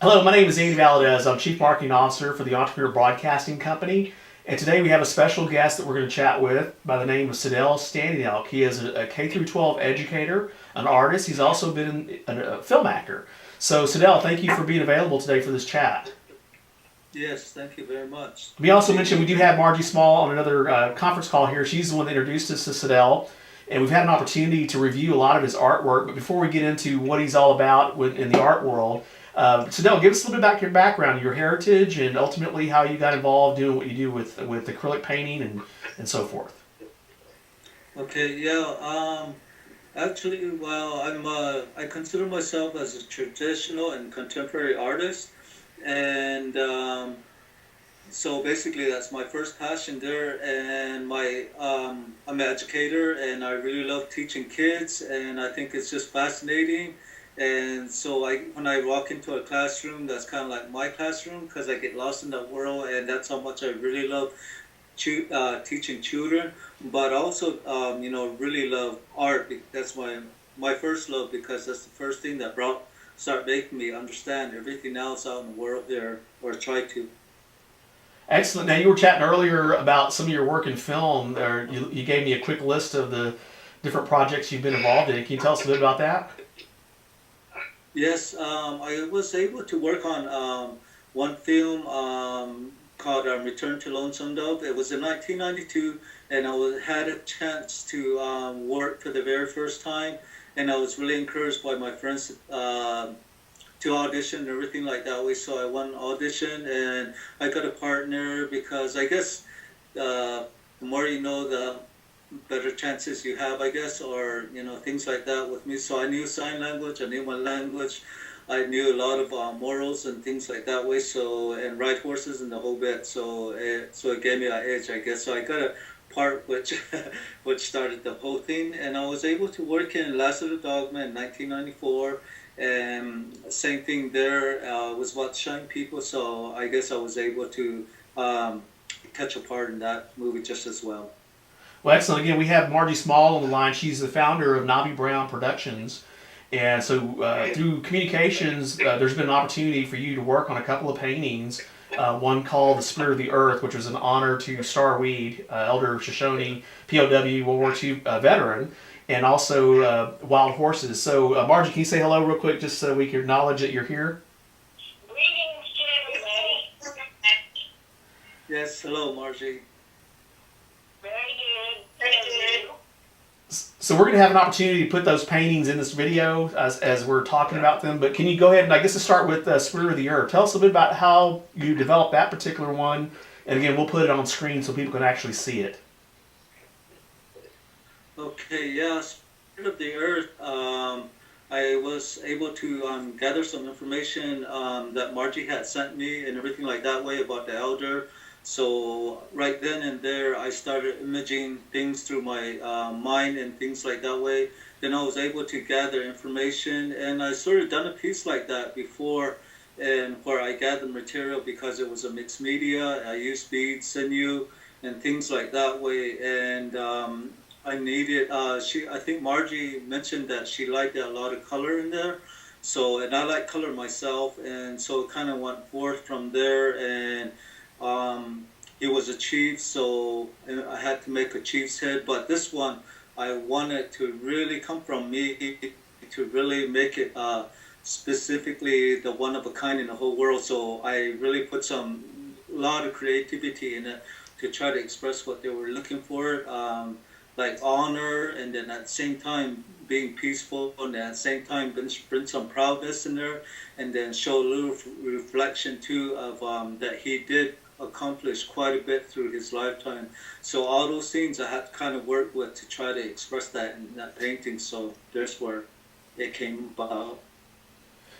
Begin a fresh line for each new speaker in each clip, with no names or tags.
Hello, my name is Andy Valadez. I'm Chief Marketing Officer for the Entrepreneur Broadcasting Company. And today we have a special guest that we're going to chat with by the name of Seidel Standing Elk. He is a K through 12 educator, an artist. He's also been a film actor. So, Seidel, thank you for being available today for this chat.
Yes, thank you very much.
We also mentioned we do have Margie Small on another conference call here. She's the one that introduced us to Seidel. And we've had an opportunity to review a lot of his artwork. But before we get into what he's all about in the art world, Seidel, give us a little bit about your background, your heritage, and ultimately how you got involved doing what you do with acrylic painting and so forth.
Okay, yeah. Actually, well, I consider myself as a traditional and contemporary artist, and so basically that's my first passion there. And I'm an educator, and I really love teaching kids, and I think it's just fascinating. And so when I walk into a classroom, that's kind of like my classroom because I get lost in that world, and that's how much I really love teaching children. But also, really love art. That's my first love because that's the first thing that start making me understand everything else out in the world there, or try to.
Excellent. Now, you were chatting earlier about some of your work in film. Or you gave me a quick list of the different projects you've been involved in. Can you tell us a bit about that?
Yes, I was able to work on one film called Return to Lonesome Dove. It was in 1992, and had a chance to work for the very first time, and I was really encouraged by my friends to audition and everything like that way. So I won an audition, and I got a partner because I guess the more you know, the better chances you have, I guess, or things like that with me. So I knew sign language, I knew my language, I knew a lot of morals and things like that way. So, and ride horses and the whole bit. So it gave me an edge, I guess. So I got a part which which started the whole thing, and I was able to work in Last of the Dogma in 1994. And same thing there, was about Shine People. So I guess I was able to catch a part in that movie just as well.
Well, excellent. Again, we have Margie Small on the line. She's the founder of Nobby Brown Productions. And so through communications, there's been an opportunity for you to work on a couple of paintings. One called The Spirit of the Earth, which was an honor to Star Weed, Elder Shoshone, POW, World War II veteran, and also Wild Horses. So, Margie, can you say hello real quick just so we can acknowledge that you're here?
Greetings to everybody.
Yes, hello, Margie.
Very good. Very good.
So we're going to have an opportunity to put those paintings in this video as we're talking about them. But can you go ahead and I guess to start with Spirit of the Earth. Tell us a bit about how you developed that particular one. And again, we'll put it on screen so people can actually see it.
Okay, yeah, Spirit of the Earth. I was able to gather some information that Margie had sent me and everything like that way about the elder. So right then and there, I started imaging things through my mind and things like that way. Then I was able to gather information, and I sort of done a piece like that before, and where I gathered material because it was a mixed media. I used beads, sinew, and things like that way. And I needed. I think Margie mentioned that she liked a lot of color in there. So, and I like color myself, and so it kind of went forth from there. And he was a chief, so I had to make a chief's head. But this one, I wanted to really come from me to really make it specifically the one of a kind in the whole world. So I really put a lot of creativity in it to try to express what they were looking for, like honor, and then at the same time being peaceful, and at the same time bring some proudness in there, and then show a little reflection too of that he did accomplish quite a bit through his lifetime. So all those things I had to kind of work with to try to express that in that painting. So there's where it came about.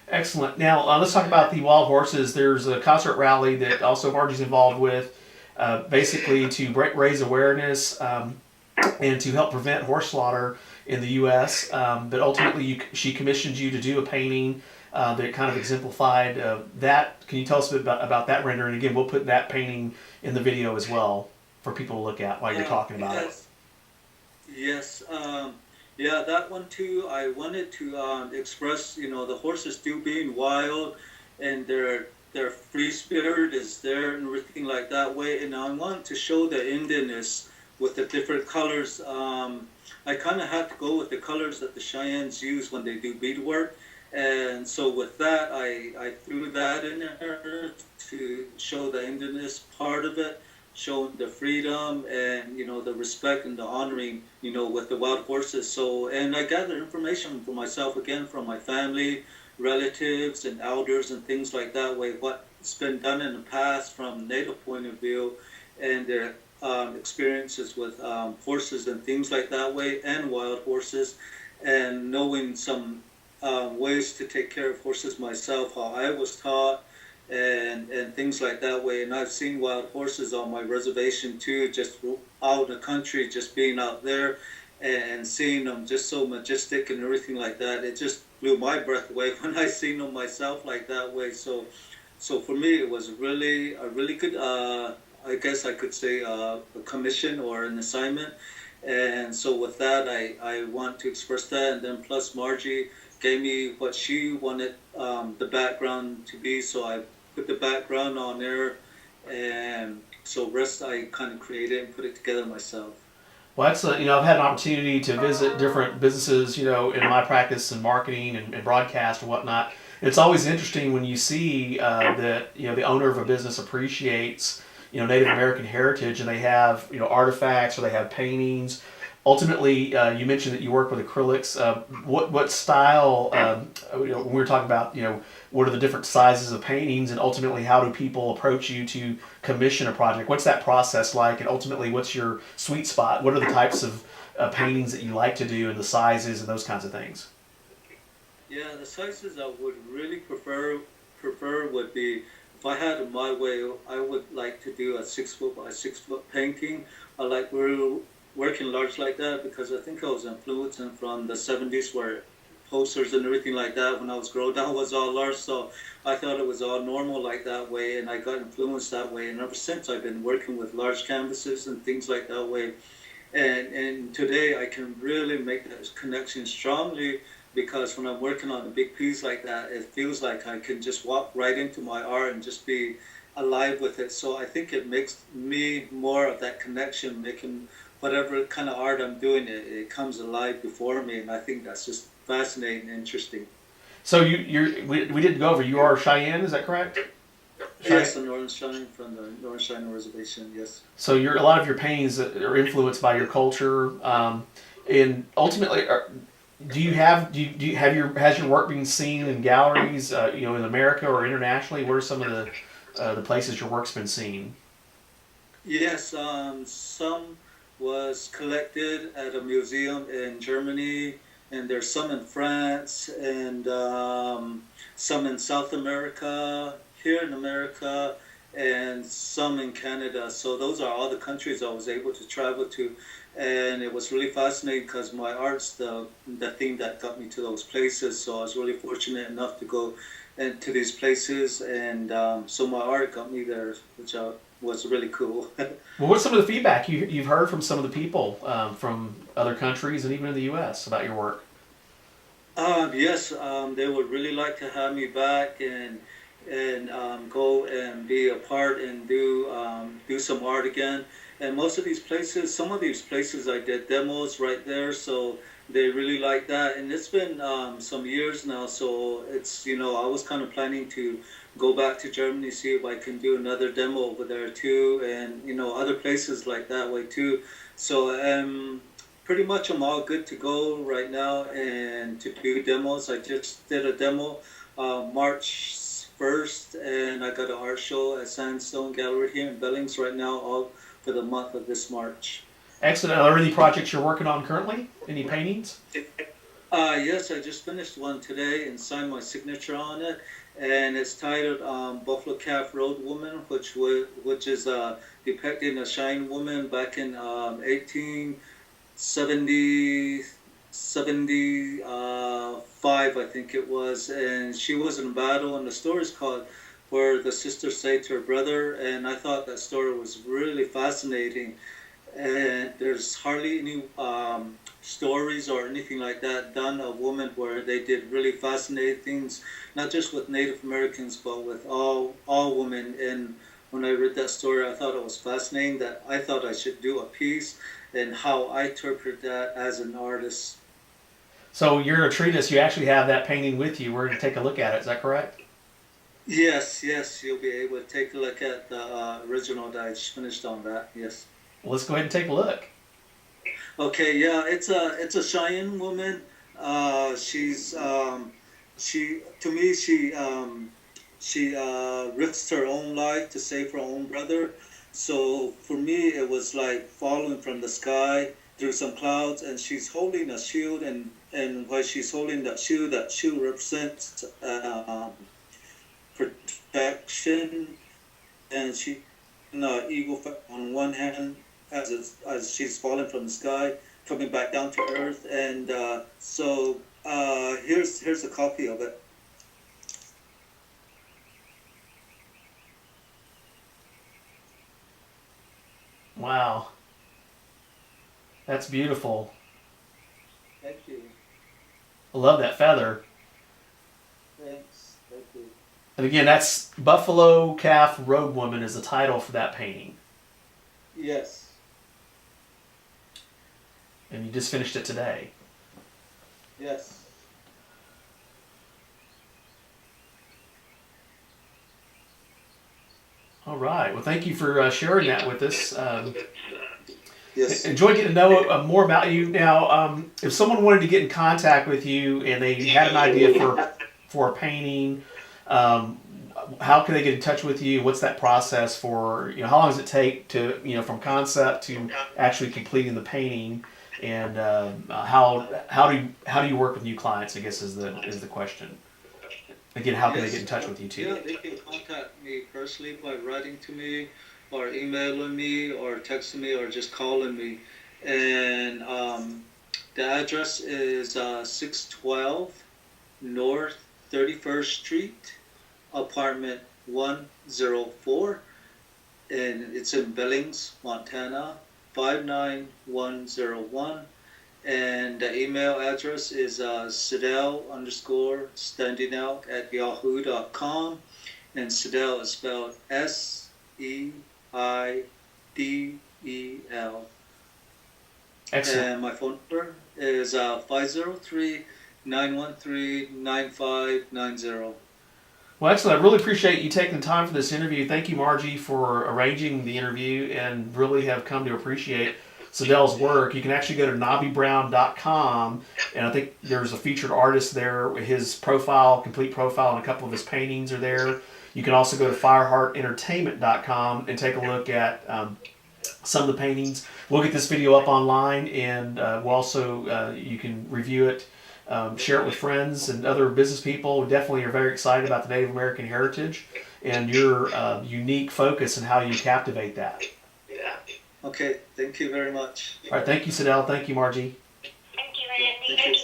Excellent. Now, let's talk about the Wild Horses. There's a concert rally that also Margie's involved with, basically to raise awareness and to help prevent horse slaughter in the U.S. But ultimately, she commissioned you to do a painting that kind of exemplified that. Can you tell us a bit about that rendering? Again, we'll put that painting in the video as well for people to look at while you're talking about
Yes. Yes. Yeah, that one too. I wanted to express, the horses still being wild, and their free spirit is there and everything like that way. And I want to show the Indianness with the different colors. I kind of had to go with the colors that the Cheyennes use when they do beadwork. And so with that, I threw that in there to show the Indianness part of it, showing the freedom and, the respect and the honoring, with the wild horses. So, and I gathered information for myself again from my family, relatives and elders and things like that way, what's been done in the past from native point of view and their experiences with horses and things like that way, and wild horses, and knowing some ways to take care of horses myself, how I was taught, and things like that way. And I've seen wild horses on my reservation too, just out in the country, just being out there and seeing them just so majestic and everything like that. It just blew my breath away when I seen them myself like that way. So for me, it was a really good, I guess I could say, a commission or an assignment. And so with that, I want to express that. And then plus Margie gave me what she wanted the background to be, so I put the background on there, and so rest I kind of created and put it together myself.
Well, that's I've had an opportunity to visit different businesses, in my practice in marketing and broadcast and whatnot. It's always interesting when you see that the owner of a business appreciates Native American heritage, and they have artifacts or they have paintings. Ultimately, you mentioned that you work with acrylics. What style? When we were talking about what are the different sizes of paintings, and ultimately how do people approach you to commission a project? What's that process like, and ultimately what's your sweet spot? What are the types of paintings that you like to do, and the sizes and those kinds of things?
Yeah, the sizes I would really prefer would be, if I had it my way, I would like to do a 6 foot by 6 foot painting. I like working large like that because I think I was influenced from the 70s where posters and everything like that when I was growing up was all large, so I thought it was all normal like that way, and I got influenced that way, and ever since I've been working with large canvases and things like that way. And today I can really make that connection strongly, because when I'm working on a big piece like that, it feels like I can just walk right into my art and just be alive with it. So I think it makes me more of that connection, making whatever kind of art I'm doing, it comes alive before me, and I think that's just fascinating and interesting.
So we didn't go over. You are Cheyenne, is that correct?
Yes, the Northern Cheyenne from the Northern Cheyenne Reservation. Yes.
So a lot of your paintings are influenced by your culture, and ultimately, has your work been seen in galleries, in America or internationally? Where are some of the places your work's been seen?
Yes, some was collected at a museum in Germany, and there's some in France, and some in South America, here in America, and some in Canada. So those are all the countries I was able to travel to, and it was really fascinating because my art's the thing that got me to those places. So I was really fortunate enough to go into these places, and so my art got me there, which was really cool.
Well, what's some of the feedback you've heard from some of the people from other countries and even in the U.S. about your work?
Yes, they would really like to have me back and go and be a part and do some art again. And most of these places, some of these places I did demos right there, so they really like that. And it's been some years now, so it's, I was kind of planning to go back to Germany, see if I can do another demo over there too, and other places like that way too. So pretty much I'm all good to go right now and to do demos. I just did a demo March 1st, and I got an art show at Sandstone Gallery here in Billings right now, all for the month of this March.
Excellent. Are there any projects you're working on currently? Any paintings?
Yes, I just finished one today and signed my signature on it, and it's titled Buffalo Calf Road Woman, which is depicting a Cheyenne woman back in 1875, I think it was, and she was in battle, and the story is called Where the Sister Say to Her Brother, and I thought that story was really fascinating. and there's hardly any stories or anything like that done of women where they did really fascinating things, not just with Native Americans, but with all women. And when I read that story, I thought it was fascinating. That I thought I should do a piece and how I interpret that as an artist.
So you're a treatise. You actually have that painting with you. We're going to take a look at it. Is that correct?
Yes, yes, you'll be able to take a look at the original that I just finished on that. Yes.
Well, let's go ahead and take a look.
Okay, yeah, it's a Cheyenne woman. She's she to me she risked her own life to save her own brother. So for me, it was like falling from the sky through some clouds, and she's holding a shield, and while she's holding that shield represents protection, and she eagle on one hand as she's falling from the sky, coming back down to earth, and here's a copy of it.
Wow. That's beautiful.
Thank you.
I love that feather.
Thanks. Thank you.
And again, that's Buffalo Calf Road Woman is the title for that painting.
Yes.
And you just finished it today.
Yes.
All right. Well, thank you for sharing that with us.
Yes.
Enjoyed getting to know more about you. Now, if someone wanted to get in contact with you and they had an idea for a painting, how can they get in touch with you? What's that process for? How long does it take to from concept to actually completing the painting? And how do you work with new clients? I guess is the question. Again, how can they get in touch with you too?
Yeah, they can contact me personally by writing to me, or emailing me, or texting me, or just calling me. And the address is 612 North 31st Street, apartment 104, and it's in Billings, Montana, 59101. And the email address is Seidel_standingout@yahoo.com. And Seidel is spelled SEIDEL.
Excellent.
And my phone number is 503-913-9590.
Well, excellent. I really appreciate you taking the time for this interview. Thank you, Margie, for arranging the interview, and really have come to appreciate Seidel's work. You can actually go to knobbybrown.com, and I think there's a featured artist there. His profile, complete profile, and a couple of his paintings are there. You can also go to fireheartentertainment.com and take a look at some of the paintings. We'll get this video up online, and we'll also you can review it, share it with friends and other business people. We definitely are very excited about the Native American heritage and your unique focus and how you captivate that.
Okay, thank you very much.
All right, thank you, Seidel. Thank you, Margie.
Thank you, Andy.
Thank you.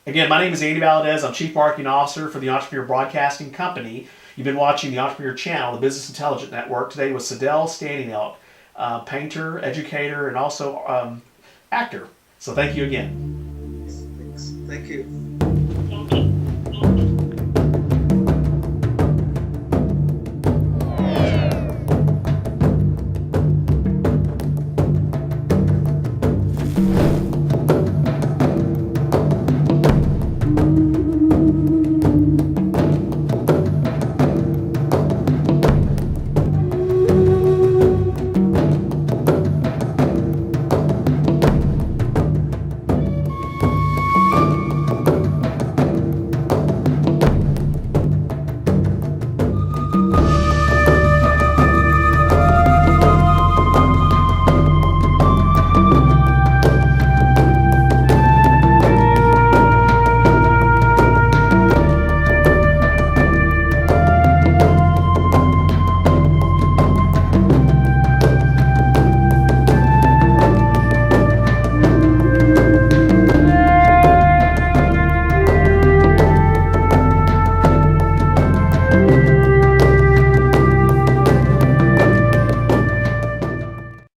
Again, my name is Andy Valadez. I'm Chief Marketing Officer for the Entrepreneur Broadcasting Company. You've been watching the Entrepreneur Channel, the Business Intelligence Network. Today with Seidel Standing Elk, painter, educator, and also actor. So thank you again.
Thanks. Thank you.